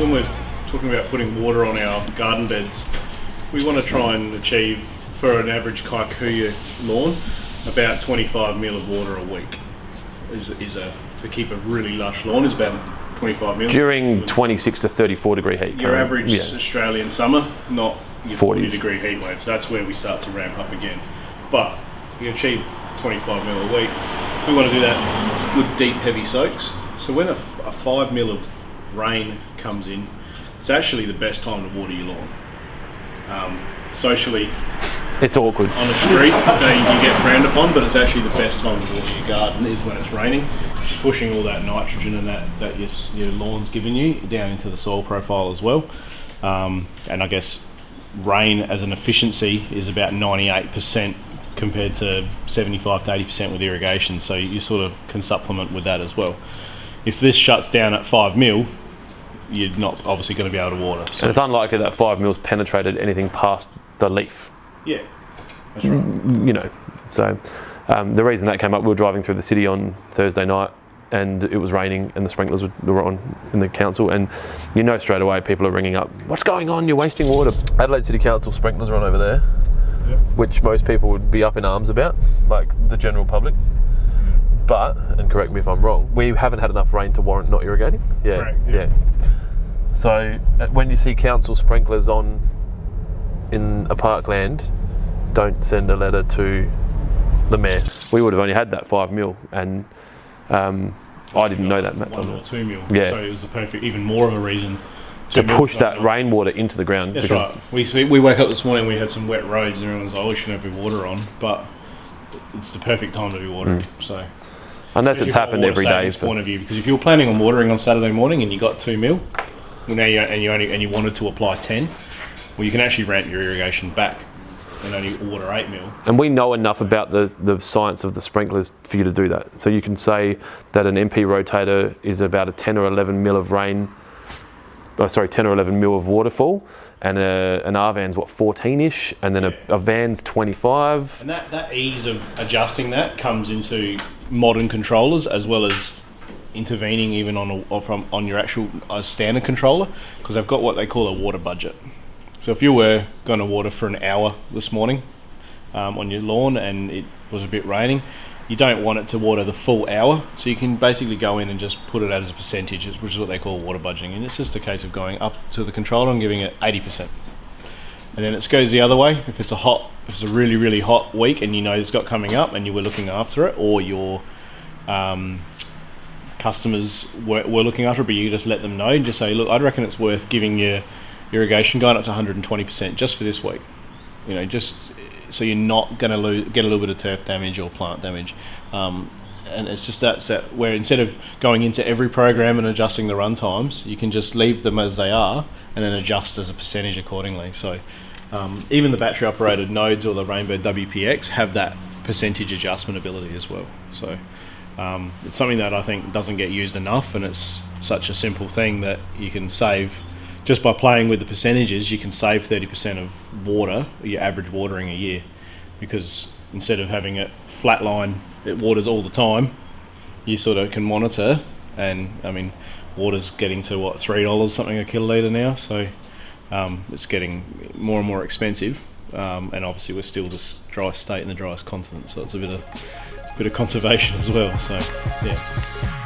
when we're talking about putting water on our garden beds, we want to try and achieve, for an average kikuyu lawn, about 25 mil of water a week. To keep a really lush lawn is about 25 mil. During 26 to 34 degree heat. Your average Australian summer, not your 40 degree heat waves. That's where we start to ramp up again. But you achieve 25 mil a week. We want to do that with good, deep, heavy soaks. So when a 5 mil of rain comes in, it's actually the best time to water your lawn. Socially, it's awkward. On the street, you get frowned upon, but it's actually the best time to water your garden is when it's raining. Pushing all that nitrogen and that your lawn's giving you down into the soil profile as well. And I guess rain as an efficiency is about 98% compared to 75 to 80% with irrigation, so you sort of can supplement with that as well. If this shuts down at 5 mil, you're not obviously going to be able to water. So. And it's unlikely that 5 mil's penetrated anything past the leaf. Yeah, that's right. You know, so the reason that came up, we were driving through the city on Thursday night and it was raining and the sprinklers were on in the council, and you know straight away people are ringing up, what's going on, you're wasting water. Adelaide City Council sprinklers are on over there, yep. Which most people would be up in arms about, like the general public. But, and correct me if I'm wrong, we haven't had enough rain to warrant not irrigating. Yeah, correct, yeah. So when you see council sprinklers on in a parkland, don't send a letter to the mayor. We would have only had that 5 mil, and I didn't know that. 1 or 2 mil. Yeah. So it was the perfect, even more of a reason to push that rainwater into the ground. That's right. We woke up this morning, we had some wet roads, and everyone's like, oh, we shouldn't have water on, but it's the perfect time to be watering. So. Unless it's happened every day. Point of view, because if you were planning on watering on Saturday morning and you got 2 mil, now you wanted to apply 10, well, you can actually ramp your irrigation back and only water 8 mil. And we know enough about the science of the sprinklers for you to do that. So you can say that an MP rotator is about a 10 or 11 mil of rain, 10 or 11 mil of waterfall, and an R-van's what, 14-ish, and then a van's 25. And that ease of adjusting that comes into modern controllers, as well as intervening even on your actual standard controller, because they've got what they call a water budget. So if you were going to water for an hour this morning on your lawn and it was a bit raining, you don't want it to water the full hour, so you can basically go in and just put it as a percentage, which is what they call water budgeting, and it's just a case of going up to the controller and giving it 80%. And then it goes the other way. If it's a really, really hot week and you know it's got coming up and you were looking after it, or your customers were looking after it, but you just let them know and just say, look, I'd reckon it's worth giving your irrigation going up to 120% just for this week. You know, just so you're not going to get a little bit of turf damage or plant damage. And it's just that where instead of going into every program and adjusting the run times, you can just leave them as they are and then adjust as a percentage accordingly. So even the battery operated nodes or the Rainbow WPX have that percentage adjustment ability as well. So it's something that I think doesn't get used enough, and it's such a simple thing that you can save. Just by playing with the percentages, you can save 30% of water, your average watering a year, because instead of having it flatline, it waters all the time, you sort of can monitor. And I mean, water's getting to what, $3 something a kilolitre now, so it's getting more and more expensive. And obviously we're still this dry state in the driest continent, so it's a bit of conservation as well. So yeah.